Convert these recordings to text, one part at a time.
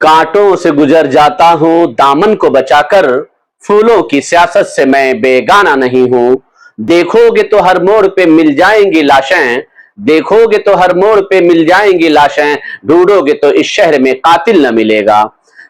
कांटों से गुजर जाता हूं दामन को बचाकर, फूलों की सियासत से मैं बेगाना नहीं हूं। देखोगे तो हर मोड़ पे मिल जाएंगी लाशें, देखोगे तो हर मोड़ पे मिल जाएंगी लाशें, ढूंढोगे तो इस शहर में कातिल न मिलेगा।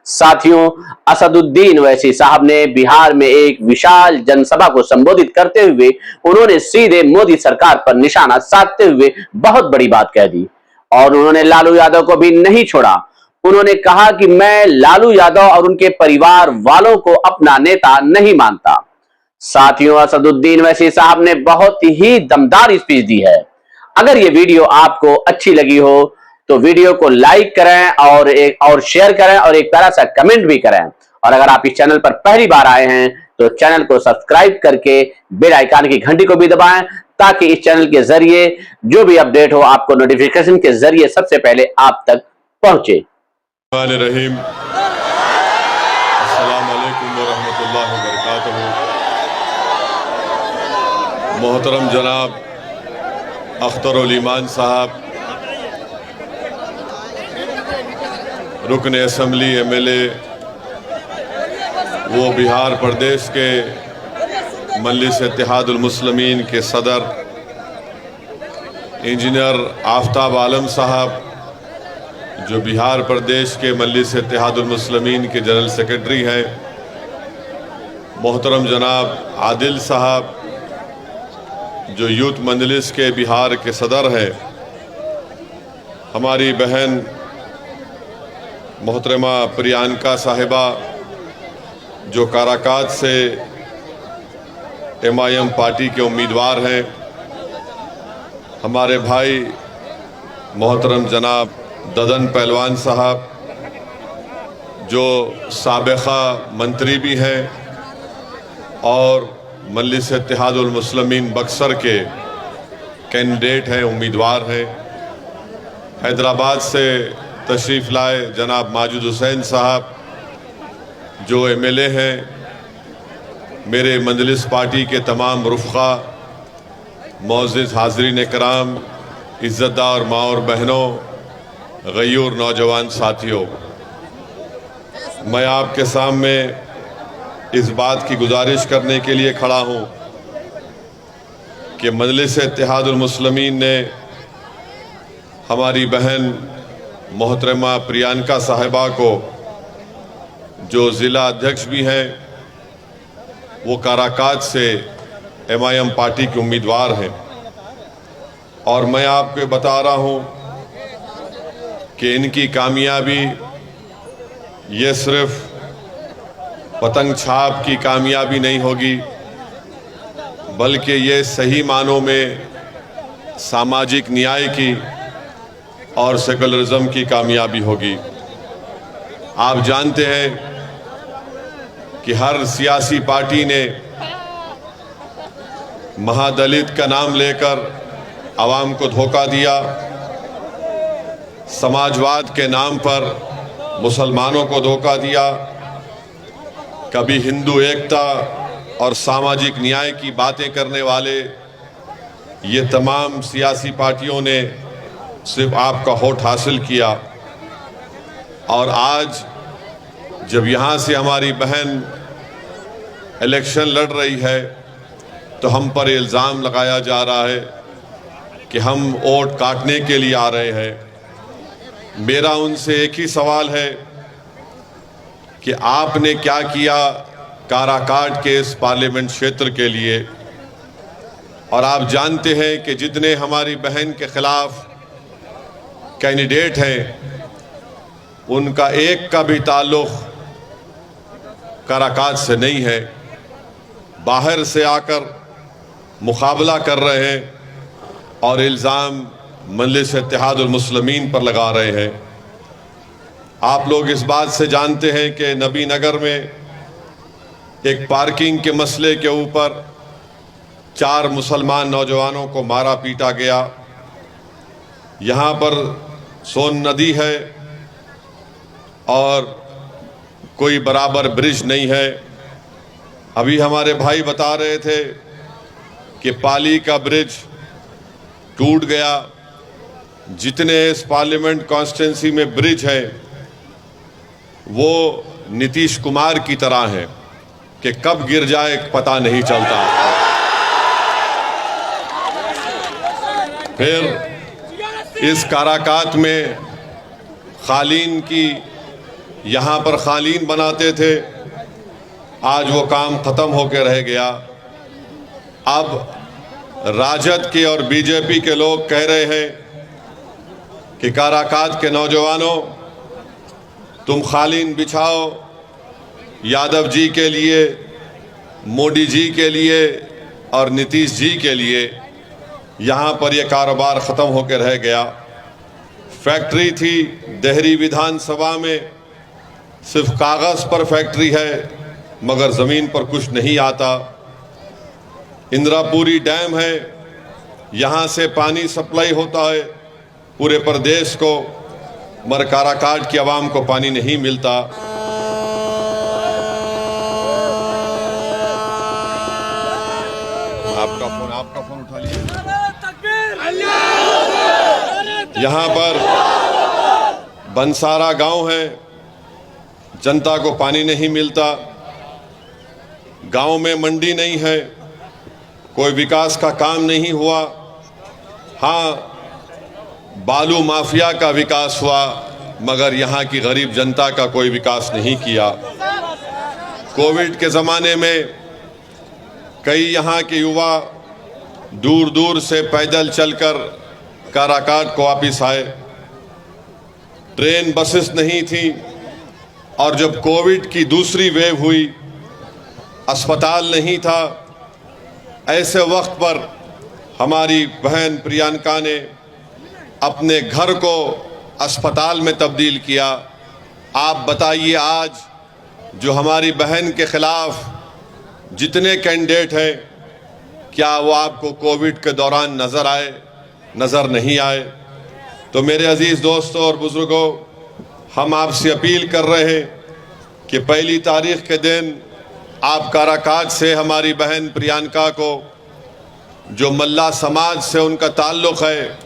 साथियों, असदुद्दीन ओवैसी साहब ने बिहार में एक विशाल जनसभा को संबोधित करते हुए उन्होंने सीधे मोदी सरकार पर निशाना साधते हुए बहुत बड़ी बात कह दी और उन्होंने लालू यादव को भी नहीं छोड़ा। उन्होंने कहा कि मैं लालू यादव और उनके परिवार वालों को अपना नेता नहीं मानता। साथियों, असदुद्दीन ओवैसी साहब ने बहुत ही दमदार स्पीच दी है। अगर ये वीडियो आपको अच्छी लगी हो तो वीडियो को लाइक करें और शेयर करें और एक प्यारा सा कमेंट भी करें। और अगर आप इस चैनल पर पहली बार आए हैं तो चैनल को सब्सक्राइब करके बेल आइकन की घंटी को भी दबाएं ताकि इस चैनल के जरिए जो भी अपडेट हो आपको नोटिफिकेशन के जरिए सबसे पहले आप तक पहुंचे। रहीम, अस्सलाम वालेकुम वरहमतुल्लाहि वबरकातुहू। मोहतरम जनाब अख्तरुल ईमान साहब, रुकन असम्बली MLA, वो बिहार प्रदेश के मजलिस इत्तेहादुल मुस्लिमीन के सदर इंजीनियर आफ्ताब आलम साहब, जो बिहार प्रदेश के मजलिस इत्तेहादुल मुस्लिमीन के जनरल सेक्रेटरी हैं, मोहतरम जनाब आदिल साहब, जो यूथ मजलिस के बिहार के सदर हैं, हमारी बहन मोहतरमा प्रियंका साहिबा, जो काराकाट से MIM पार्टी के उम्मीदवार हैं, हमारे भाई मोहतरम जनाब ददन पहलवान साहब, जो साबिक़ा मंत्री भी हैं और मजलिस इत्तेहादुल मुस्लिमीन बक्सर के कैंडिडेट हैं, उम्मीदवार हैं। हैदराबाद से तशरीफ़ लाए जनाब माजिद हुसैन साहब, जो MLA हैं। मेरे मजलिस पार्टी के तमाम रुफ़क़ा, मोअज़्ज़िज़ हाज़रीन कराम, इज़्ज़तदार माँ और बहनों, गयूर नौजवान साथियों, मैं आपके सामने इस बात की गुजारिश करने के लिए खड़ा हूँ कि मजलिस इत्तेहादुल मुस्लिमीन ने हमारी बहन मोहतरमा प्रियंका साहिबा को, जो ज़िला अध्यक्ष भी हैं, वो काराकाट से MIM पार्टी के उम्मीदवार हैं। और मैं आपको बता रहा हूँ कि इनकी कामयाबी ये सिर्फ पतंग छाप की कामयाबी नहीं होगी, बल्कि ये सही मानों में सामाजिक न्याय की और सेकुलरिज्म की कामयाबी होगी। आप जानते हैं कि हर सियासी पार्टी ने महादलित का नाम लेकर आवाम को धोखा दिया, समाजवाद के नाम पर मुसलमानों को धोखा दिया, कभी हिंदू एकता और सामाजिक न्याय की बातें करने वाले ये तमाम सियासी पार्टियों ने सिर्फ आपका वोट हासिल किया। और आज जब यहाँ से हमारी बहन इलेक्शन लड़ रही है तो हम पर इल्ज़ाम लगाया जा रहा है कि हम वोट काटने के लिए आ रहे हैं। मेरा उनसे एक ही सवाल है कि आपने क्या किया काराकाट के इस पार्लियामेंट क्षेत्र के लिए। और आप जानते हैं कि जितने हमारी बहन के खिलाफ कैंडिडेट हैं, उनका एक का भी ताल्लुक़ काराकाट से नहीं है। बाहर से आकर मुकाबला कर रहे हैं और इल्ज़ाम मजलिस इत्तेहादुल मुस्लिमीन पर लगा रहे हैं। आप लोग इस बात से जानते हैं कि नबी नगर में एक पार्किंग के मसले के ऊपर 4 मुसलमान नौजवानों को मारा पीटा गया। यहाँ पर सोन नदी है और कोई बराबर ब्रिज नहीं है। अभी हमारे भाई बता रहे थे कि पाली का ब्रिज टूट गया। जितने इस पार्लियामेंट कॉन्स्टिट्यूंसी में ब्रिज हैं वो नीतीश कुमार की तरह है कि कब गिर जाए पता नहीं चलता। फिर इस काराकाट में कालीन की, यहाँ पर कालीन बनाते थे, आज वो काम खत्म होकर रह गया। अब राजद के और बीजेपी के लोग कह रहे हैं कि काराकाट के नौजवानों, तुम कालीन बिछाओ यादव जी के लिए, मोदी जी के लिए और नीतीश जी के लिए। यहाँ पर यह कारोबार ख़त्म होकर रह गया। फैक्ट्री थी देहरी विधानसभा में, सिर्फ कागज़ पर फैक्ट्री है मगर ज़मीन पर कुछ नहीं आता। इंद्रापुरी डैम है, यहाँ से पानी सप्लाई होता है पूरे प्रदेश को, मगर काराकाट की आवाम को पानी नहीं मिलता। आपका फोन उठा लीजिए। यहाँ पर बंसारा गांव है, जनता को पानी नहीं मिलता। गांव में मंडी नहीं है, कोई विकास का काम नहीं हुआ। हाँ, बालू माफिया का विकास हुआ मगर यहाँ की गरीब जनता का कोई विकास नहीं किया। कोविड के ज़माने में कई यहाँ के युवा दूर दूर से पैदल चलकर काराकाट को वापिस आए। ट्रेन बसेस नहीं थी और जब कोविड की दूसरी वेव हुई, अस्पताल नहीं था। ऐसे वक्त पर हमारी बहन प्रियंका ने अपने घर को अस्पताल में तब्दील किया। आप बताइए, आज जो हमारी बहन के खिलाफ जितने कैंडिडेट हैं, क्या वो आपको कोविड के दौरान नज़र आए? नज़र नहीं आए। तो मेरे अजीज़ दोस्तों और बुज़ुर्गों, हम आपसे अपील कर रहे हैं कि 1 तारीख के दिन आप काराकाट से हमारी बहन प्रियंका को, जो मल्ला समाज से उनका ताल्लुक़ है,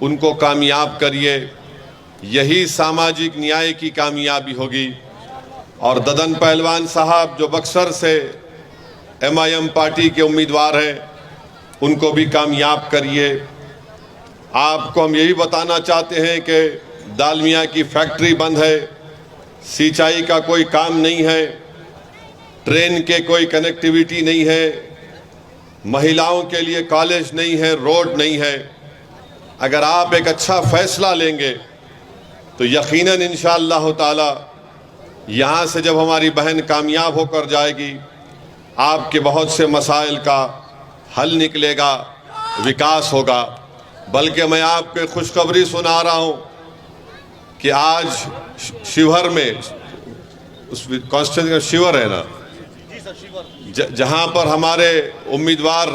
उनको कामयाब करिए। यही सामाजिक न्याय की कामयाबी होगी। और ददन पहलवान साहब जो बक्सर से MIM पार्टी के उम्मीदवार हैं, उनको भी कामयाब करिए। आपको हम यही बताना चाहते हैं कि दालमिया की फैक्ट्री बंद है, सिंचाई का कोई काम नहीं है, ट्रेन के कोई कनेक्टिविटी नहीं है, महिलाओं के लिए कॉलेज नहीं है, रोड नहीं है। अगर आप एक अच्छा फैसला लेंगे तो यकीनन इंशाअल्लाह ताला यहाँ से जब हमारी बहन कामयाब होकर जाएगी, आपके बहुत से मसाइल का हल निकलेगा, विकास होगा। बल्कि मैं आपको खुशखबरी सुना रहा हूँ कि आज शिवहर में, उस कॉन्स्टिट्यूंसी शिवहर है ना, जहाँ पर हमारे उम्मीदवार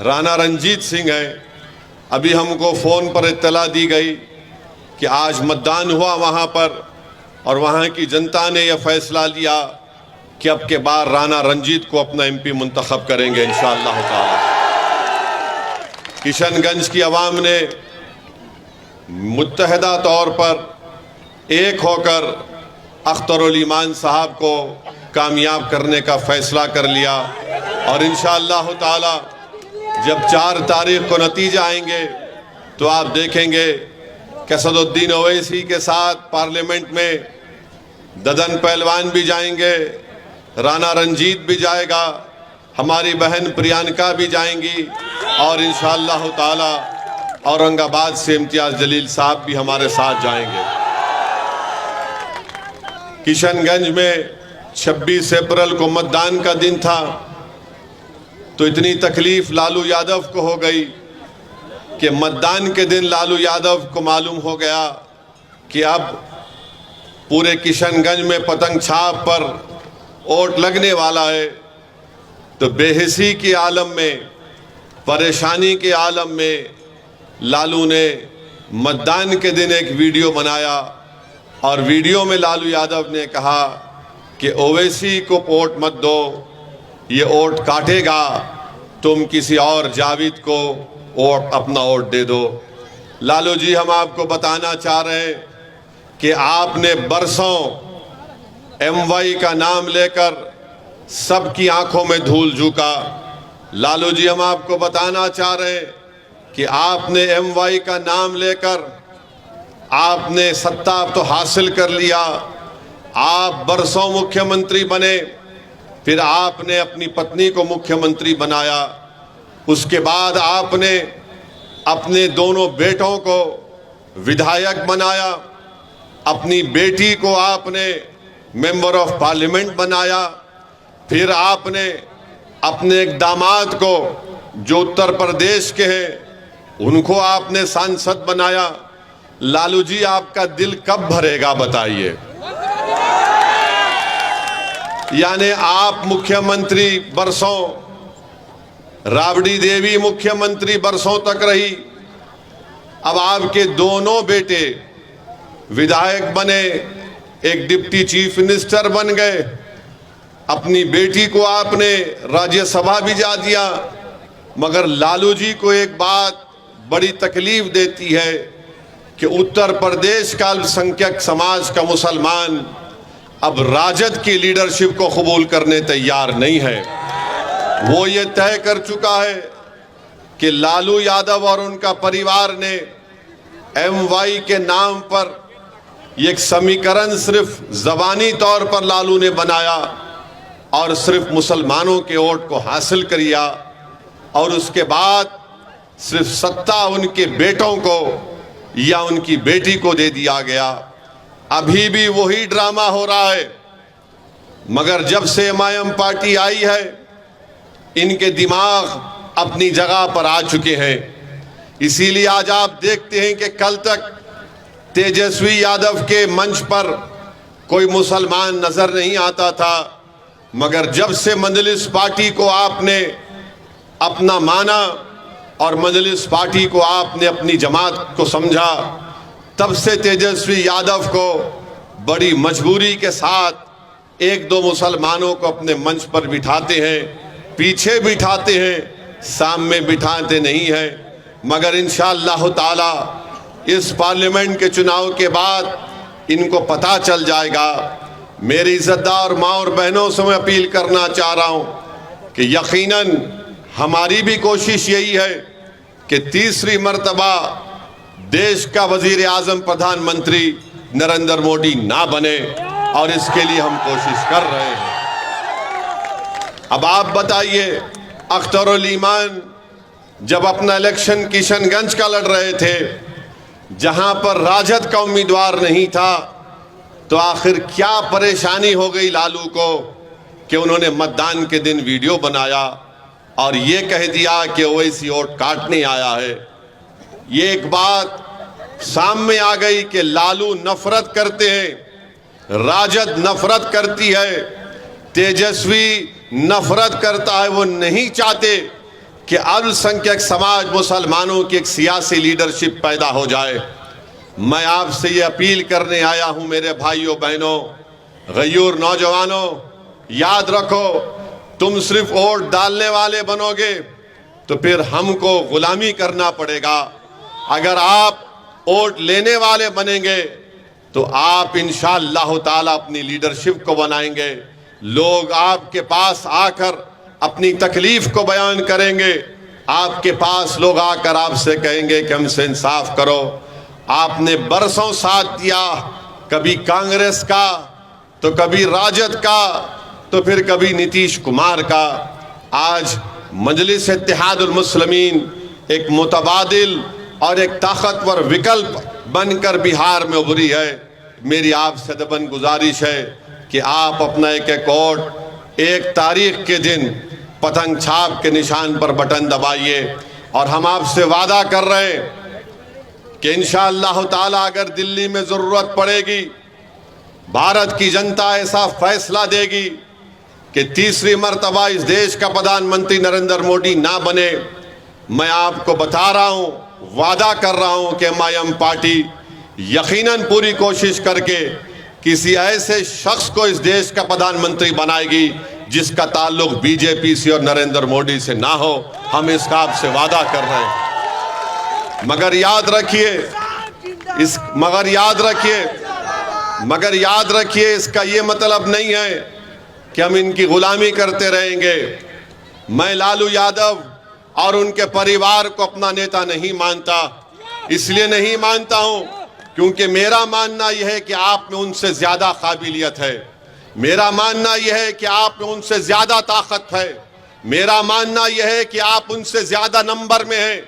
राणा रंजीत सिंह हैं, अभी हमको फ़ोन पर इत्तला दी गई कि आज मतदान हुआ वहाँ पर, और वहाँ की जनता ने यह फैसला लिया कि अब के बार राणा रंजीत को अपना MP मुंतखब करेंगे इंशाअल्लाह ताला। किशनगंज की आवाम ने मुत्तहिदा तौर पर एक होकर अख्तरुल ईमान साहब को कामयाब करने का फैसला कर लिया। और इंशाअल्लाह ताला जब 4 तारीख को नतीजे आएंगे तो आप देखेंगे कि असदुद्दीन ओवैसी के साथ पार्लियामेंट में ददन पहलवान भी जाएंगे, राणा रंजीत भी जाएगा, हमारी बहन प्रियंका भी जाएंगी, और इंशाअल्लाह ताला औरंगाबाद से इम्तियाज़ जलील साहब भी हमारे साथ जाएंगे। किशनगंज में 26 अप्रैल को मतदान का दिन था, तो इतनी तकलीफ लालू यादव को हो गई कि मतदान के दिन लालू यादव को मालूम हो गया कि अब पूरे किशनगंज में पतंग छाप पर वोट लगने वाला है। तो बेहिसी के आलम में, परेशानी के आलम में लालू ने मतदान के दिन एक वीडियो बनाया, और वीडियो में लालू यादव ने कहा कि ओवैसी को वोट मत दो, ये वोट काटेगा, तुम किसी और जावेद को वोट, अपना वोट दे दो। लालू जी, हम आपको बताना चाह रहे हैं कि कि आपने बरसों MY का नाम लेकर सबकी आंखों में धूल झोंका। लालू जी, हम आपको बताना चाह रहे हैं कि आपने MY का नाम लेकर आपने सत्ता तो हासिल कर लिया, आप बरसों मुख्यमंत्री बने, फिर आपने अपनी पत्नी को मुख्यमंत्री बनाया, उसके बाद आपने अपने दोनों बेटों को विधायक बनाया, अपनी बेटी को आपने मेंबर ऑफ पार्लियामेंट बनाया, फिर आपने अपने एक दामाद को जो उत्तर प्रदेश के हैं उनको आपने सांसद बनाया। लालू जी, आपका दिल कब भरेगा बताइए? यानी आप मुख्यमंत्री बरसों, राबड़ी देवी मुख्यमंत्री बरसों तक रही, अब आपके दोनों बेटे विधायक बने, एक डिप्टी चीफ मिनिस्टर बन गए, अपनी बेटी को आपने राज्यसभा भी जा दिया। मगर लालू जी को एक बात बड़ी तकलीफ देती है कि उत्तर प्रदेश का अल्पसंख्यक समाज का मुसलमान अब राजद की लीडरशिप को कबूल करने तैयार नहीं है। वो ये तय कर चुका है कि लालू यादव और उनका परिवार ने MY के नाम पर ये एक समीकरण सिर्फ जबानी तौर पर लालू ने बनाया और सिर्फ मुसलमानों के वोट को हासिल किया और उसके बाद सिर्फ सत्ता उनके बेटों को या उनकी बेटी को दे दिया गया। अभी भी वही ड्रामा हो रहा है। मगर जब से MIM पार्टी आई है, इनके दिमाग अपनी जगह पर आ चुके हैं। इसीलिए आज आप देखते हैं कि कल तक तेजस्वी यादव के मंच पर कोई मुसलमान नजर नहीं आता था, मगर जब से मजलिस पार्टी को आपने अपना माना और मजलिस पार्टी को आपने अपनी जमात को समझा, तब से तेजस्वी यादव को बड़ी मजबूरी के साथ एक दो मुसलमानों को अपने मंच पर बिठाते हैं, पीछे बिठाते हैं, सामने बिठाते नहीं हैं। मगर इंशाअल्लाह ताला इस पार्लियामेंट के चुनाव के बाद इनको पता चल जाएगा। मेरी इज्जतदार माँ और बहनों से मैं अपील करना चाह रहा हूँ कि यकीनन हमारी भी कोशिश यही है कि तीसरी मर्तबा देश का वजीर आजम प्रधानमंत्री नरेंद्र मोदी ना बने, और इसके लिए हम कोशिश कर रहे हैं। अब आप बताइए, अख्तरुल ईमान जब अपना इलेक्शन किशनगंज का लड़ रहे थे, जहां पर राजद का उम्मीदवार नहीं था, तो आखिर क्या परेशानी हो गई लालू को कि उन्होंने मतदान के दिन वीडियो बनाया और ये कह दिया कि ओवैसी वोट काटने आया है। ये एक बात सामने आ गई कि लालू नफरत करते हैं, राजद नफरत करती है, तेजस्वी नफरत करता है। वो नहीं चाहते कि अल्पसंख्यक समाज मुसलमानों की एक सियासी लीडरशिप पैदा हो जाए। मैं आपसे ये अपील करने आया हूं मेरे भाइयों बहनों, गयूर नौजवानों, याद रखो, तुम सिर्फ वोट डालने वाले बनोगे तो फिर हमको गुलामी करना पड़ेगा। अगर आप वोट लेने वाले बनेंगे तो आप इंशाअल्लाह ताला अपनी लीडरशिप को बनाएंगे। लोग आपके पास आकर अपनी तकलीफ को बयान करेंगे, आपके पास लोग आकर आपसे कहेंगे कि हमसे इंसाफ करो। आपने बरसों साथ दिया, कभी कांग्रेस का, तो कभी राजद का, तो फिर कभी नीतीश कुमार का। आज मजलिस इत्तेहादुल मुस्लिमीन एक मुतबादिल और एक ताकतवर विकल्प बनकर बिहार में उभरी है। मेरी आपसे दबन गुजारिश है कि आप अपना एक एक वोट एक तारीख के दिन पतंग छाप के निशान पर बटन दबाइए। और हम आपसे वादा कर रहे हैं कि इंशाअल्लाह ताला अगर दिल्ली में जरूरत पड़ेगी, भारत की जनता ऐसा फैसला देगी कि तीसरी मर्तबा इस देश का प्रधानमंत्री नरेंद्र मोदी ना बने, मैं आपको बता रहा हूं, वादा कर रहा हूं कि MIM पार्टी यकीनन पूरी कोशिश करके किसी ऐसे शख्स को इस देश का प्रधानमंत्री बनाएगी जिसका ताल्लुक बीजेपी से और नरेंद्र मोदी से ना हो। हम इसका आपसे वादा कर रहे हैं। मगर याद रखिए मगर याद रखिए, इसका ये मतलब नहीं है कि हम इनकी गुलामी करते रहेंगे। मैं लालू यादव और उनके परिवार को अपना नेता नहीं मानता। इसलिए नहीं मानता हूं क्योंकि मेरा मानना यह है कि आप में उनसे ज्यादा काबिलियत है। मेरा मानना यह है कि आप में उनसे ज्यादा ताकत है। मेरा मानना यह है कि आप उनसे ज्यादा नंबर में हैं।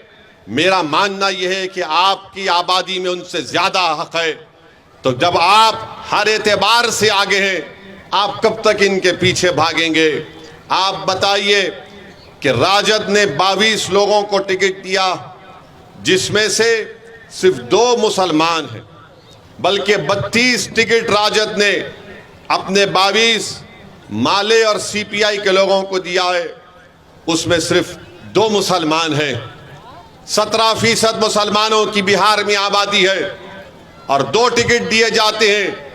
मेरा मानना यह है कि आपकी आबादी में उनसे ज्यादा हक है। तो जब आप हर एतबार से आगे हैं, आप कब तक इनके पीछे भागेंगे? आप बताइए कि राजद ने 22 लोगों को टिकट दिया, जिसमें से सिर्फ 2 मुसलमान हैं, बल्कि 32 टिकट राजद ने अपने 22 माले और सीपीआई के लोगों को दिया है, उसमें सिर्फ 2 मुसलमान हैं। 17% मुसलमानों की बिहार में आबादी है और 2 टिकट दिए जाते हैं।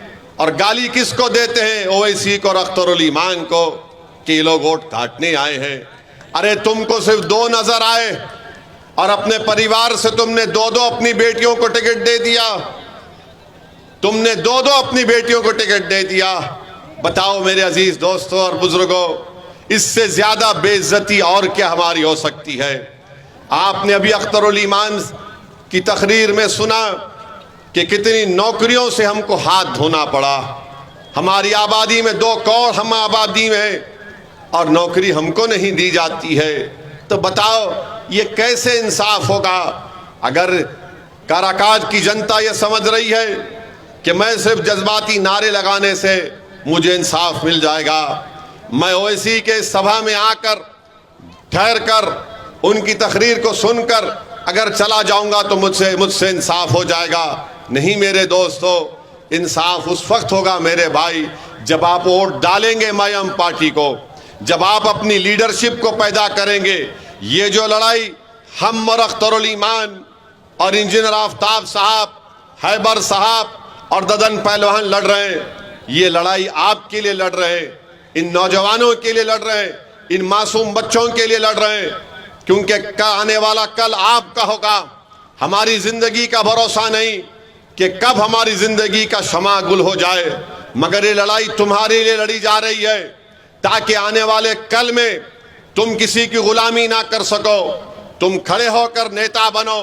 और गाली किसको देते हैं? ओवैसी को और अख्तरुल ईमान को कि ये लोग वोट काटने आए हैं। अरे तुमको सिर्फ 2 नजर आए और अपने परिवार से तुमने 2-2 अपनी बेटियों को टिकट दे दिया। तुमने 2-2 अपनी बेटियों को टिकट दे दिया। बताओ मेरे अजीज दोस्तों और बुजुर्गों, इससे ज्यादा बेइज्जती और क्या हमारी हो सकती है? आपने अभी अख्तरुल ईमान की तकरीर में सुना कि कितनी नौकरियों से हमको हाथ धोना पड़ा। हमारी आबादी में 2 करोड़ हम आबादी में और नौकरी हमको नहीं दी जाती है। तो बताओ ये कैसे इंसाफ होगा? अगर काराकाज की जनता ये समझ रही है कि मैं सिर्फ जज्बाती नारे लगाने से मुझे इंसाफ मिल जाएगा, मैं ओवैसी के सभा में आकर ठहर कर उनकी तकरीर को सुनकर अगर चला जाऊंगा तो मुझसे इंसाफ हो जाएगा। नहीं मेरे दोस्तों, इंसाफ उस वक्त होगा मेरे भाई जब आप वोट डालेंगे मयम पार्टी को, जब आप अपनी लीडरशिप को पैदा करेंगे। ये जो लड़ाई हम और अख्तरुल ईमान और इंजीनियर आफ्ताब साहब, हैबर साहब और ददन पहलवान लड़ रहे हैं, ये लड़ाई आपके लिए लड़ रहे हैं, इन नौजवानों के लिए लड़ रहे हैं, इन मासूम बच्चों के लिए लड़ रहे हैं, क्योंकि आने वाला कल आपका होगा। हमारी जिंदगी का भरोसा नहीं कि कब हमारी जिंदगी का शमा गुल हो जाए, मगर ये लड़ाई तुम्हारे लिए लड़ी जा रही है ताकि आने वाले कल में तुम किसी की गुलामी ना कर सको। तुम खड़े होकर नेता बनो,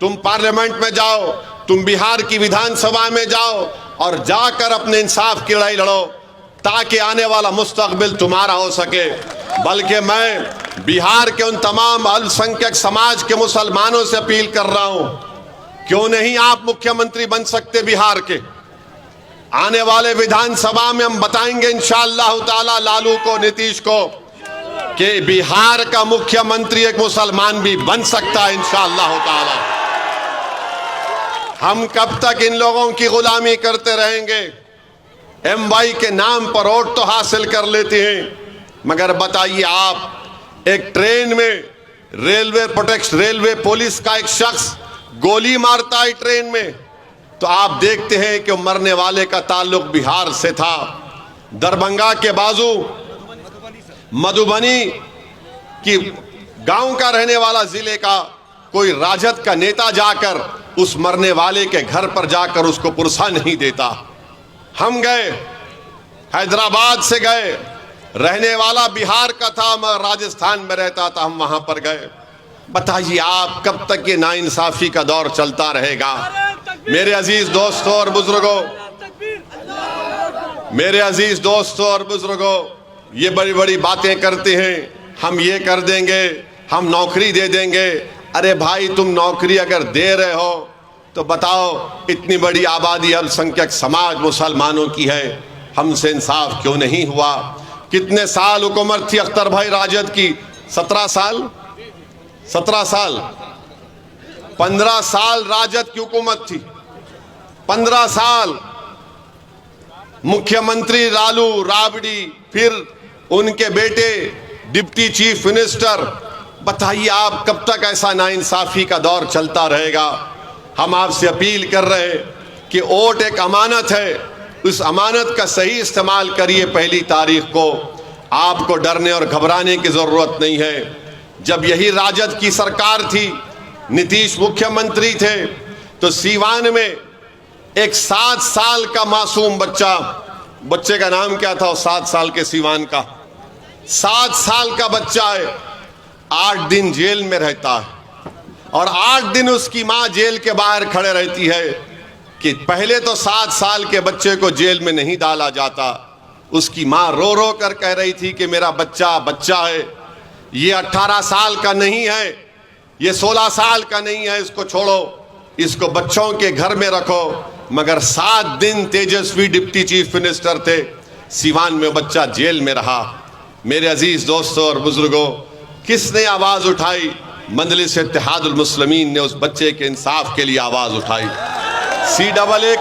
तुम पार्लियामेंट में जाओ, तुम बिहार की विधानसभा में जाओ और जाकर अपने इंसाफ की लड़ाई लड़ो ताकि आने वाला मुस्तकबिल तुम्हारा हो सके। बल्कि मैं बिहार के उन तमाम अल्पसंख्यक समाज के मुसलमानों से अपील कर रहा हूं, क्यों नहीं आप मुख्यमंत्री बन सकते बिहार के? आने वाले विधानसभा में हम बताएंगे इंशाअल्लाह ताला लालू को, नीतीश को, कि बिहार का मुख्यमंत्री एक मुसलमान भी बन सकता है इंशाअल्लाह ताला। हम कब तक इन लोगों की गुलामी करते रहेंगे? MY के नाम पर वोट तो हासिल कर लेते हैं, मगर बताइए आप, एक ट्रेन में रेलवे पुलिस का एक शख्स गोली मारता है ट्रेन में, तो आप देखते हैं कि मरने वाले का ताल्लुक बिहार से था। दरभंगा के बाजू मधुबनी की गांव का रहने वाला जिले का कोई राजद का नेता जाकर उस मरने वाले के घर पर जाकर उसको पुरसा नहीं देता। हम गए, हैदराबाद से गए, रहने वाला बिहार का था मगर राजस्थान में रहता था, हम वहां पर गए। बताइए आप कब तक ये नाइंसाफी का दौर चलता रहेगा? मेरे अजीज दोस्तों और बुजुर्गों, मेरे अजीज दोस्तों और बुजुर्गों, ये बड़ी बड़ी बातें करते हैं, हम ये कर देंगे, हम नौकरी दे देंगे। अरे भाई, तुम नौकरी अगर दे रहे हो तो बताओ, इतनी बड़ी आबादी अल्पसंख्यक समाज मुसलमानों की है, हमसे इंसाफ क्यों नहीं हुआ? कितने साल हुकूमत थी अख्तर भाई राजद की? 17 साल 15 साल राजद की हुकूमत थी। 15 साल मुख्यमंत्री लालू राबड़ी, फिर उनके बेटे डिप्टी चीफ मिनिस्टर। बताइए आप कब तक ऐसा नाइंसाफी का दौर चलता रहेगा? हम आपसे अपील कर रहे हैं कि वोट एक अमानत है, उस अमानत का सही इस्तेमाल करिए। 1 तारीख को आपको डरने और घबराने की जरूरत नहीं है। जब यही राजद की सरकार थी, नीतीश मुख्यमंत्री थे, तो सीवान में एक 7 साल का मासूम बच्चे का नाम क्या था, 7 साल के सिवान का, 7 साल का बच्चा है, 8 दिन जेल में रहता है और 8 दिन उसकी माँ जेल के बाहर खड़े रहती है कि पहले तो 7 साल के बच्चे को जेल में नहीं डाला जाता। उसकी माँ रो रो कर कह रही थी कि मेरा बच्चा बच्चा है, ये 18 साल का नहीं है, ये 16 साल का नहीं है, इसको छोड़ो, इसको बच्चों के घर में रखो। मगर 7 दिन तेजस्वी डिप्टी चीफ मिनिस्टर थे, सिवान में बच्चा जेल में रहा। मेरे अजीज दोस्तों और बुजुर्गों, किसने आवाज उठाई? मजलिस इत्तेहादुल मुस्लिमीन ने उस बच्चे के इंसाफ के लिए आवाज उठाई। CAA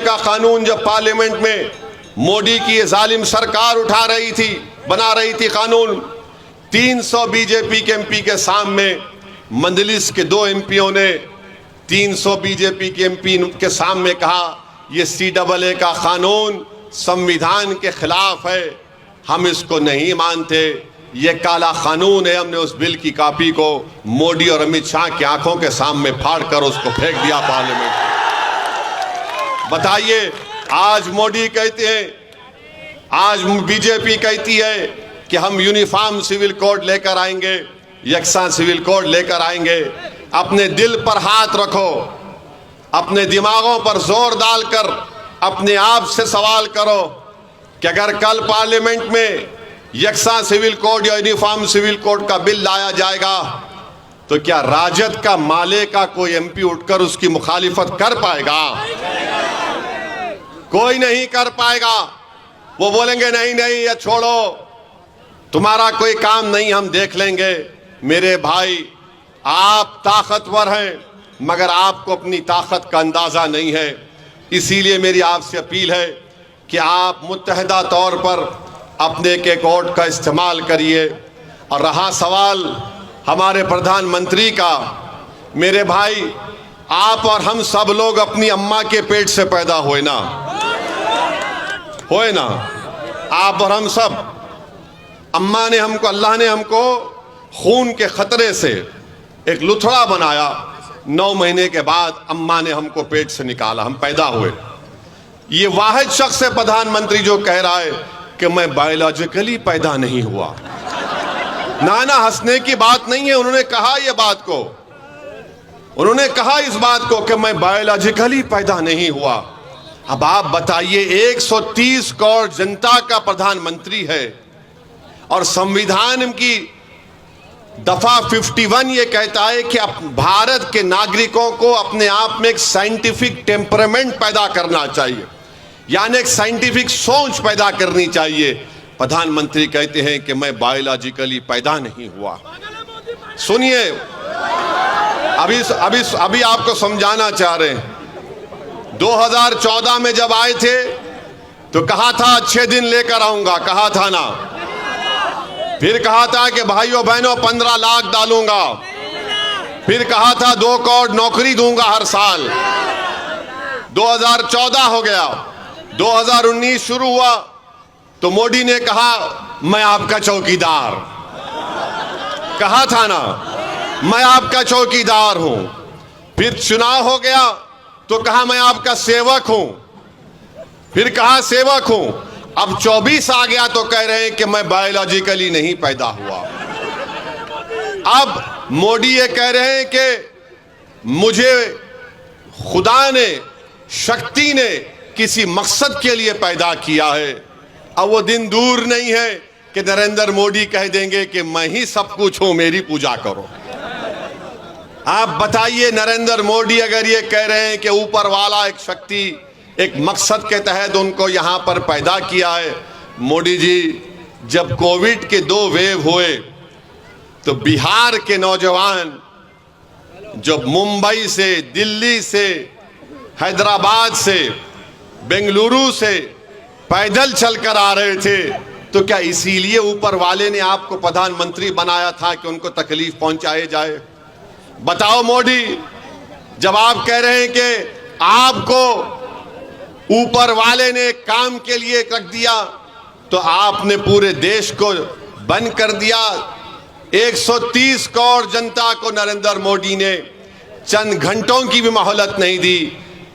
का कानून जब पार्लियामेंट में मोदी की ये जालिम सरकार उठा रही थी, बना रही थी कानून, 300 बीजेपी के एमपी के सामने मजलिस के 2 एमपीओं ने 300 बीजेपी के एमपी के सामने कहा ये CAA का कानून संविधान के खिलाफ है, हम इसको नहीं मानते, ये काला कानून है। हमने उस बिल की कॉपी को मोदी और अमित शाह की आंखों के सामने फाड़कर उसको फेंक दिया पार्लियामेंट में। बताइए, आज मोदी कहते हैं, आज बीजेपी कहती है कि हम यूनिफॉर्म सिविल कोड लेकर आएंगे, यकसा सिविल कोड लेकर आएंगे। अपने दिल पर हाथ रखो, अपने दिमागों पर जोर डालकर अपने आप से सवाल करो कि अगर कल पार्लियामेंट में यकसा सिविल कोड या यूनिफॉर्म सिविल कोड का बिल लाया जाएगा तो क्या राजद का माले का कोई एमपी उठकर उसकी मुखालिफत कर पाएगा? कोई नहीं कर पाएगा। वो बोलेंगे नहीं नहीं, ये छोड़ो, तुम्हारा कोई काम नहीं, हम देख लेंगे। मेरे भाई, आप ताकतवर हैं मगर आपको अपनी ताकत का अंदाजा नहीं है। इसीलिए मेरी आपसे अपील है कि आप मुत्तहदा तौर पर अपने के कोड का इस्तेमाल करिए। और रहा सवाल हमारे प्रधानमंत्री का, मेरे भाई, आप और हम सब लोग अपनी अम्मा के पेट से पैदा हुए ना, आप और हम सब। अम्मा ने हमको, अल्लाह ने हमको खून के खतरे से एक लुथड़ा बनाया, 9 महीने के बाद अम्मा ने हमको पेट से निकाला, हम पैदा हुए। ये वाहिद शख्स है प्रधानमंत्री जो कह रहा है कि मैं बायोलॉजिकली पैदा नहीं हुआ। ना, हंसने की बात नहीं है, उन्होंने कहा ये बात को, उन्होंने कहा इस बात को कि मैं बायोलॉजिकली पैदा नहीं हुआ। अब आप बताइए, 130 करोड़ जनता का प्रधानमंत्री है और संविधान की दफा 51 ये कहता है कि भारत के नागरिकों को अपने आप में एक साइंटिफिक टेम्परामेंट पैदा करना चाहिए, यानी एक साइंटिफिक सोच पैदा करनी चाहिए। प्रधानमंत्री कहते हैं कि मैं बायोलॉजिकली पैदा नहीं हुआ। सुनिए, अभी आपको समझाना चाह रहे हैं। 2014 में जब आए थे तो कहा था अच्छे दिन लेकर आऊंगा, कहा था ना। फिर कहा था कि भाइयों बहनों 15 लाख डालूंगा। फिर कहा था 2 करोड़ नौकरी दूंगा हर साल। 2014 हो गया, 2019 शुरू हुआ तो मोदी ने कहा मैं आपका चौकीदार, कहा था ना, मैं आपका चौकीदार हूं। फिर चुनाव हो गया तो कहा मैं आपका सेवक हूं, फिर कहा सेवक हूं। अब 24 आ गया तो कह रहे हैं कि मैं बायोलॉजिकली नहीं पैदा हुआ। अब मोदी ये कह रहे हैं कि मुझे खुदा ने, शक्ति ने किसी मकसद के लिए पैदा किया है। अब वो दिन दूर नहीं है कि नरेंद्र मोदी कह देंगे कि मैं ही सब कुछ हूं, मेरी पूजा करो। आप बताइए, नरेंद्र मोदी अगर ये कह रहे हैं कि ऊपर वाला एक शक्ति, एक मकसद के तहत उनको यहां पर पैदा किया है। मोदी जी, जब कोविड के 2 वेव हुए तो बिहार के नौजवान जब मुंबई से, दिल्ली से, हैदराबाद से, बेंगलुरु से पैदल चलकर आ रहे थे, तो क्या इसीलिए ऊपर वाले ने आपको प्रधानमंत्री बनाया था कि उनको तकलीफ पहुंचाए जाए? बताओ मोदी, जब आप कह रहे हैं कि आपको ऊपर वाले ने काम के लिए रख दिया, तो आपने पूरे देश को बंद कर दिया। 130 करोड़ जनता को नरेंद्र मोदी ने चंद घंटों की भी मोहलत नहीं दी।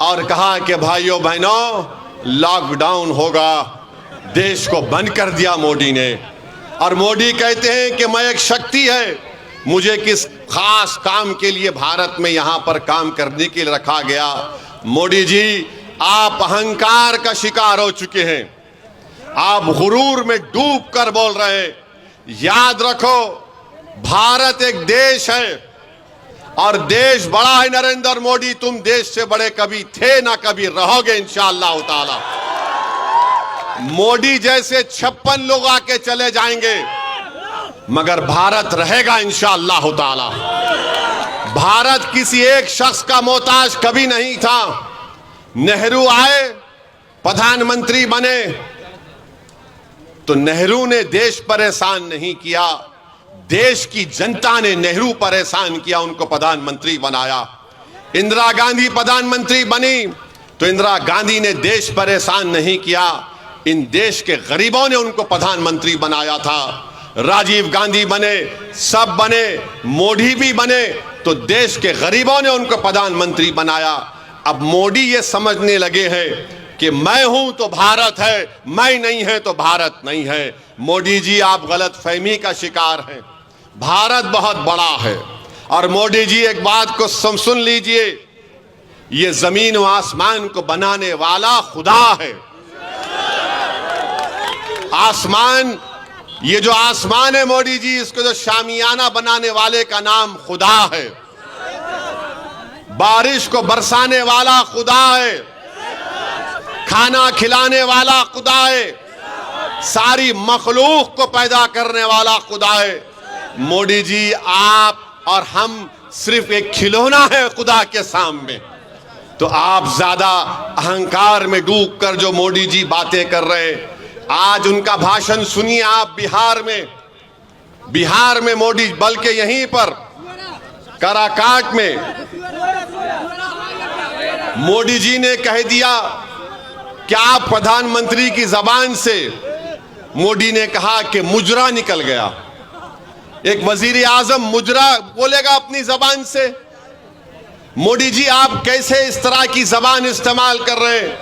और कहा कि भाइयों बहनों लॉकडाउन होगा, देश को बंद कर दिया मोदी ने। और मोदी कहते हैं कि मैं एक शक्ति है, मुझे किस खास काम के लिए भारत में यहां पर काम करने के लिए रखा गया। मोदी जी आप अहंकार का शिकार हो चुके हैं, आप गुरूर में डूब कर बोल रहे हैं। याद रखो भारत एक देश है और देश बड़ा है। नरेंद्र मोदी तुम देश से बड़े कभी थे ना कभी रहोगे इंशाअल्लाह ताला। मोदी जैसे 56 लोग आके चले जाएंगे मगर भारत रहेगा इंशाअल्लाह ताला। भारत किसी एक शख्स का मोहताज कभी नहीं था। नेहरू आए, प्रधानमंत्री बने तो नेहरू ने देश परेशान नहीं किया, देश की जनता ने नेहरू परेशान किया, उनको प्रधानमंत्री बनाया। इंदिरा गांधी प्रधानमंत्री बनी तो इंदिरा गांधी ने देश परेशान नहीं किया, इन देश के गरीबों ने उनको प्रधानमंत्री बनाया था। राजीव गांधी बने, सब बने, मोदी भी बने तो देश के गरीबों ने उनको प्रधानमंत्री बनाया। अब मोदी ये समझने लगे हैं कि मैं हूं तो भारत है, मैं नहीं है तो भारत नहीं है। मोदी जी आप गलत फहमी का शिकार हैं। भारत बहुत बड़ा है। और मोदी जी एक बात को सुन लीजिए, ये जमीन व आसमान को बनाने वाला खुदा है। आसमान, ये जो आसमान है मोदी जी, इसको जो शामियाना बनाने वाले का नाम खुदा है। बारिश को बरसाने वाला खुदा है, खाना खिलाने वाला खुदा है, सारी मखलूक को पैदा करने वाला खुदा है। मोदी जी आप और हम सिर्फ एक खिलौना है खुदा के सामने। तो आप ज्यादा अहंकार में डूब कर जो मोदी जी बातें कर रहे हैं, आज उनका भाषण सुनिए आप। बिहार में मोदी, बल्कि यहीं पर काराकाट में मोदी जी ने कह दिया कि आप प्रधानमंत्री की जबान से, मोदी ने कहा कि मुजरा निकल गया। एक वजीर आजम मुजरा बोलेगा अपनी जबान से? मोदी जी आप कैसे इस तरह की जबान इस्तेमाल कर रहे हैं?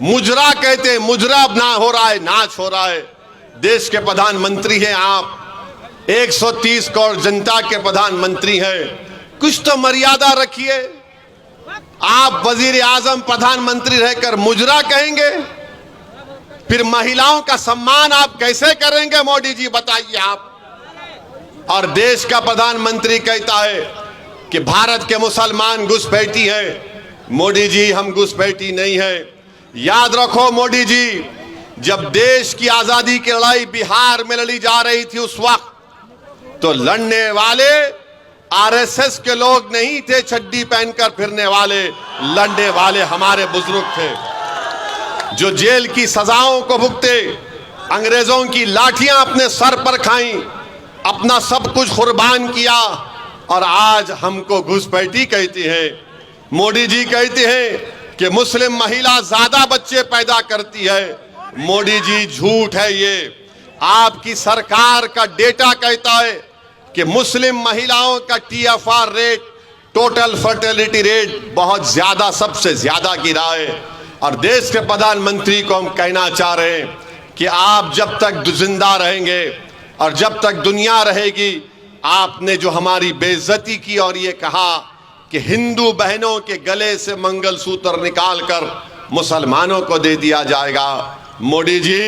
मुजरा कहते हैं, मुजरा ना हो रहा है, नाच हो रहा है। देश के प्रधानमंत्री हैं आप, 130 करोड़ जनता के प्रधानमंत्री हैं, कुछ तो मर्यादा रखिए। आप वजीर आजम प्रधानमंत्री रहकर मुजरा कहेंगे? फिर महिलाओं का सम्मान आप कैसे करेंगे मोदी जी, बताइए आप। और देश का प्रधानमंत्री कहता है कि भारत के मुसलमान घुसपैठी है। मोदी जी हम घुसपैठी नहीं है। याद रखो मोदी जी, जब देश की आजादी की लड़ाई बिहार में लड़ी जा रही थी उस वक्त तो लड़ने वाले आरएसएस के लोग नहीं थे, चड्डी पहनकर फिरने वाले। लड़ने वाले हमारे बुजुर्ग थे जो जेल की सजाओं को भुगते, अंग्रेजों की लाठियां अपने सर पर खाई, अपना सब कुछ कुर्बान किया और आज हमको घुसपैठी कहती है। मोदी जी कहते हैं कि मुस्लिम महिला ज्यादा बच्चे पैदा करती है। मोदी जी झूठ है ये। आपकी सरकार का डेटा कहता है कि मुस्लिम महिलाओं का TFR rate, total fertility rate बहुत ज्यादा, सबसे ज्यादा गिरा है। और देश के प्रधानमंत्री को हम कहना चाह रहे हैं कि आप जब तक जिंदा रहेंगे और जब तक दुनिया रहेगी, आपने जो हमारी बेइज्जती की और ये कहा कि हिंदू बहनों के गले से मंगलसूत्र निकालकर मुसलमानों को दे दिया जाएगा। मोदी जी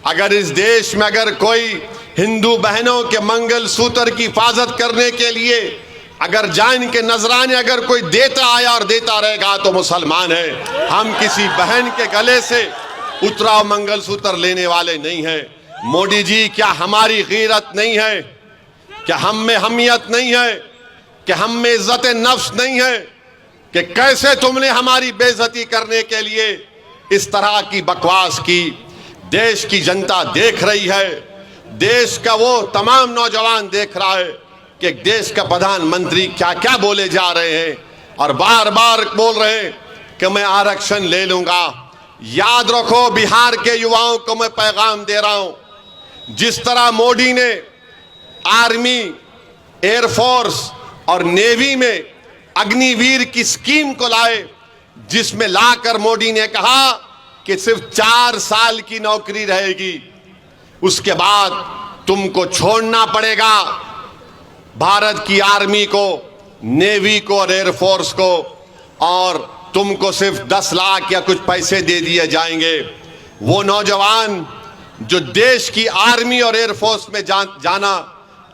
अगर इस देश में अगर कोई हिंदू बहनों के मंगलसूत्र की हिफाजत करने के लिए अगर जान के नजराने अगर कोई देता आया और देता रहेगा तो मुसलमान है। हम किसी बहन के गले से उतरा मंगलसूत्र लेने वाले नहीं हैं। मोदी जी क्या हमारी गीरत नहीं है? क्या हम में हमियत नहीं है? क्या हम में इज्जत नफ्स नहीं है कि कैसे तुमने हमारी बेइज्जती करने के लिए इस तरह की बकवास की? देश की जनता देख रही है, देश का वो तमाम नौजवान देख रहा है कि देश का प्रधानमंत्री क्या क्या बोले जा रहे हैं और बार बार बोल रहे हैं कि मैं आरक्षण ले लूंगा। याद रखो बिहार के युवाओं को मैं पैगाम दे रहा हूं, जिस तरह मोदी ने आर्मी, एयरफोर्स और नेवी में अग्निवीर की स्कीम को लाए, जिसमें लाकर मोदी ने कहा कि सिर्फ 4 साल की नौकरी रहेगी, उसके बाद तुमको छोड़ना पड़ेगा भारत की आर्मी को, नेवी को और एयरफोर्स को, और तुमको सिर्फ 10 लाख या कुछ पैसे दे दिए जाएंगे। वो नौजवान जो देश की आर्मी और एयरफोर्स में जाना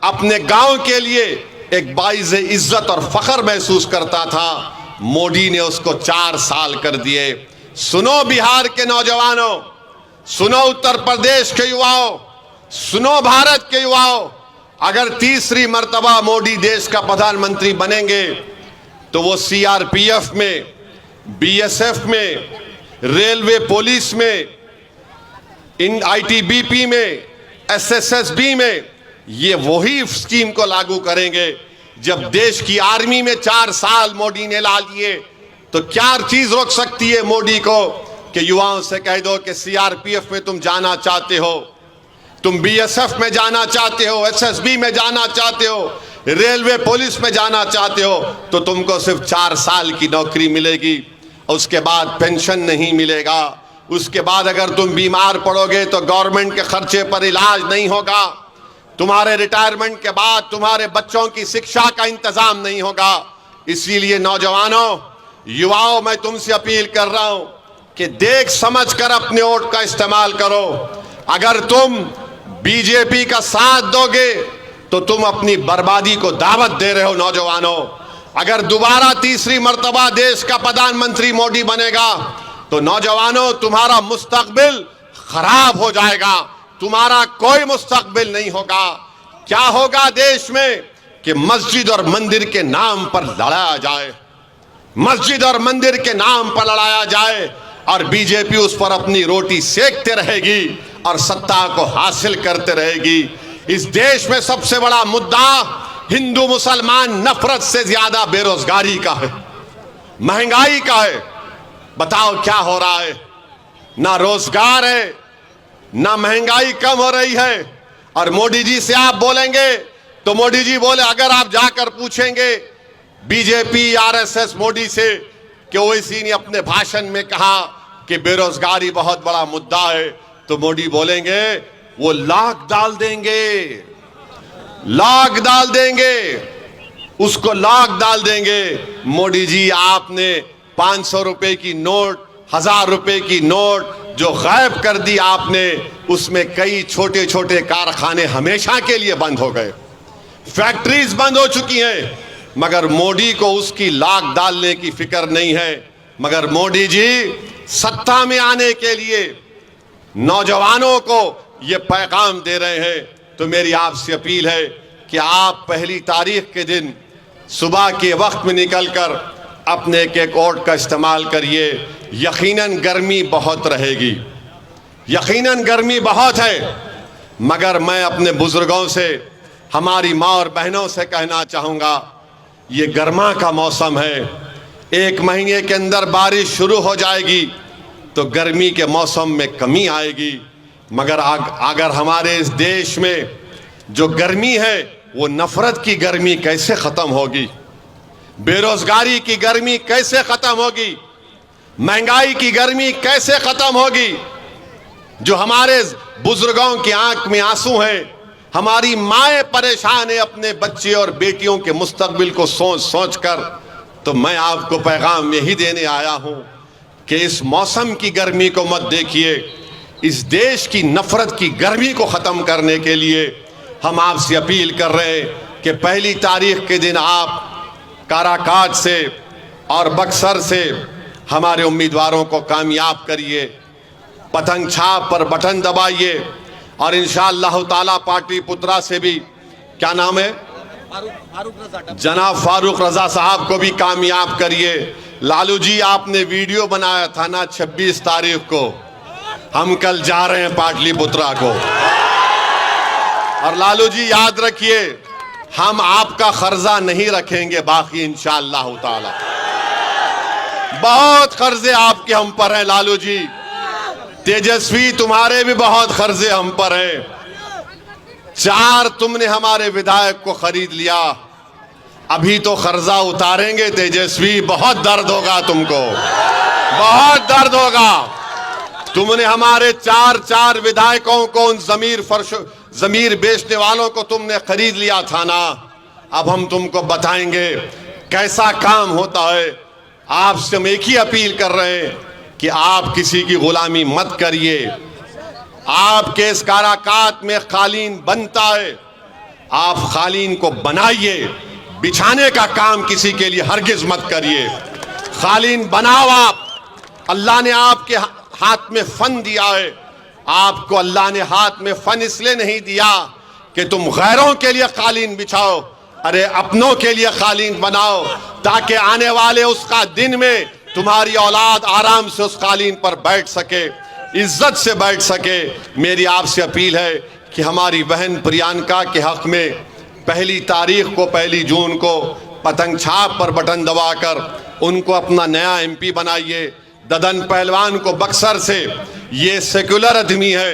अपने गांव के लिए एक बाइज़ इज्जत और फख्र महसूस करता था, मोदी ने उसको 4 साल कर दिए। सुनो बिहार के नौजवानों, सुनो उत्तर प्रदेश के युवाओं, सुनो भारत के युवाओं, अगर तीसरी मर्तबा मोदी देश का प्रधानमंत्री बनेंगे तो वो सीआरपीएफ में, बीएसएफ में, रेलवे पुलिस में, इन आईटीबीपी में, एसएसएसबी में ये वही स्कीम को लागू करेंगे। जब देश की आर्मी में 4 साल मोदी ने ला लिए तो क्या चीज रोक सकती है मोदी को कि युवाओं से कह दो कि सीआरपीएफ में तुम जाना चाहते हो, तुम बीएसएफ में जाना चाहते हो, एसएसबी में जाना चाहते हो, रेलवे पुलिस में जाना चाहते हो, तो तुमको सिर्फ 4 साल की नौकरी मिलेगी, उसके बाद पेंशन नहीं मिलेगा, उसके बाद अगर तुम बीमार पड़ोगे तो गवर्नमेंट के खर्चे पर इलाज नहीं होगा, तुम्हारे रिटायरमेंट के बाद तुम्हारे बच्चों की शिक्षा का इंतजाम नहीं होगा। इसीलिए नौजवानों, युवाओं, मैं तुमसे अपील कर रहा हूं कि देख समझ कर अपने वोट का इस्तेमाल करो। अगर तुम बीजेपी का साथ दोगे तो तुम अपनी बर्बादी को दावत दे रहे हो। नौजवानों, अगर दोबारा तीसरी मर्तबा देश का प्रधानमंत्री मोदी बनेगा तो नौजवानों, तुम्हारा मुस्तकबिल खराब हो जाएगा, तुम्हारा कोई मुस्तकबिल नहीं होगा। क्या होगा देश में कि मस्जिद और मंदिर के नाम पर लड़ाया जाए, मस्जिद और मंदिर के नाम पर लड़ाया जाए और बीजेपी उस पर अपनी रोटी सेकते रहेगी और सत्ता को हासिल करते रहेगी। इस देश में सबसे बड़ा मुद्दा हिंदू मुसलमान नफरत से ज्यादा बेरोजगारी का है, महंगाई का है। बताओ क्या हो रहा है? ना रोजगार है, ना महंगाई कम हो रही है। और मोदी जी से आप बोलेंगे तो मोदी जी बोले, अगर आप जाकर पूछेंगे बीजेपी आरएसएस मोदी से कि ओवैसी ने अपने भाषण में कहा कि बेरोजगारी बहुत बड़ा मुद्दा है, तो मोदी बोलेंगे वो लाख डाल देंगे, लाख डाल देंगे, उसको लाख डाल देंगे। मोदी जी, आपने 500 रुपए की नोट, 1000 रुपए की नोट जो गायब कर दी आपने, उसमें कई छोटे छोटे कारखाने हमेशा के लिए बंद हो गए, फैक्ट्रीज बंद हो चुकी हैं, मगर मोदी को उसकी लाख डालने की फिक्र नहीं है। मगर मोदी जी सत्ता में आने के लिए नौजवानों को ये पैगाम दे रहे हैं। तो मेरी आपसे अपील है कि आप 1 तारीख के दिन सुबह के वक्त में निकलकर अपने एक वोट का इस्तेमाल करिए। यकीनन गर्मी बहुत रहेगी, यकीनन गर्मी बहुत है, मगर मैं अपने बुजुर्गों से, हमारी माँ और बहनों से कहना चाहूँगा, ये गर्मा का मौसम है, 1 महीने के अंदर बारिश शुरू हो जाएगी तो गर्मी के मौसम में कमी आएगी। मगर अगर हमारे इस देश में जो गर्मी है वो नफरत की गर्मी कैसे ख़त्म होगी, बेरोजगारी की गर्मी कैसे ख़त्म होगी, महंगाई की गर्मी कैसे ख़त्म होगी? जो हमारे बुजुर्गों की आंख में आंसू हैं, हमारी माएँ परेशान है अपने बच्चे और बेटियों के मुस्तकबिल को सोच सोच कर। तो मैं आपको पैगाम यही देने आया हूँ कि इस मौसम की गर्मी को मत देखिए, इस देश की नफरत की गर्मी को ख़त्म करने के लिए हम आपसे अपील कर रहे हैं कि 1 तारीख के दिन आप काराकाट से और बक्सर से हमारे उम्मीदवारों को कामयाब करिए, पतंग छाप पर बटन दबाइए और इंशाअल्लाह ताला पार्टी पुत्रा से भी, क्या नाम है, जनाब फारूक रजा साहब को भी कामयाब करिए। लालू जी, आपने वीडियो बनाया था ना 26 तारीख को, हम कल जा रहे हैं पाटलिपुत्रा को। और लालू जी याद रखिए, हम आपका कर्जा नहीं रखेंगे बाकी इंशाअल्लाह ताला। बहुत कर्जे आपके हम पर हैं लालू जी, तेजस्वी तुम्हारे भी बहुत कर्जे हम पर हैं। 4 तुमने हमारे विधायक को खरीद लिया, अभी तो कर्जा उतारेंगे तेजस्वी, बहुत दर्द होगा तुमको, बहुत दर्द होगा। तुमने हमारे चार विधायकों को, उन जमीर बेचने वालों को तुमने खरीद लिया था ना। अब हम तुमको बताएंगे कैसा काम होता है। आपसे हम एक ही अपील कर रहे हैं कि आप किसी की गुलामी मत करिए। आपके इस काराकात में कालीन बनता है, आप कालीन को बनाइए। बिछाने का काम किसी के लिए हरगिज मत करिए। कालीन बनाओ आप। अल्लाह ने आपके हाथ में फन दिया है। आपको अल्लाह ने हाथ में फन इसलिए नहीं दिया कि तुम गैरों के लिए कालीन बिछाओ, अरे अपनों के लिए कालीन बनाओ, ताकि आने वाले उसका दिन में तुम्हारी औलाद आराम से उस कालीन पर बैठ सके, इज्जत से बैठ सके। मेरी आपसे अपील है कि हमारी बहन प्रियंका के हक में 1 तारीख को, 1 जून को पतंग छाप पर बटन दबाकर उनको अपना नया MP बनाइए। ददन पहलवान को बक्सर से, ये सेक्युलर आदमी है,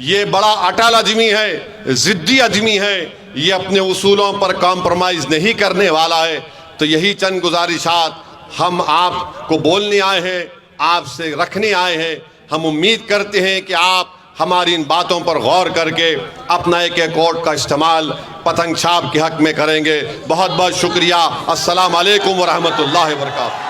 ये बड़ा अटल आदमी है, जिद्दी आदमी है, ये अपने उसूलों पर कॉम्प्रोमाइज नहीं करने वाला है। तो यही चंद गुजारिशात हम आपको बोलने आए हैं, आपसे रखने आए हैं। हम उम्मीद करते हैं कि आप हमारी इन बातों पर गौर करके अपना एक वोट का इस्तेमाल पतंग छाप के हक में करेंगे। बहुत बहुत शुक्रिया। अस्सलाम वालेकुम व रहमतुल्लाहि व बरकातहू।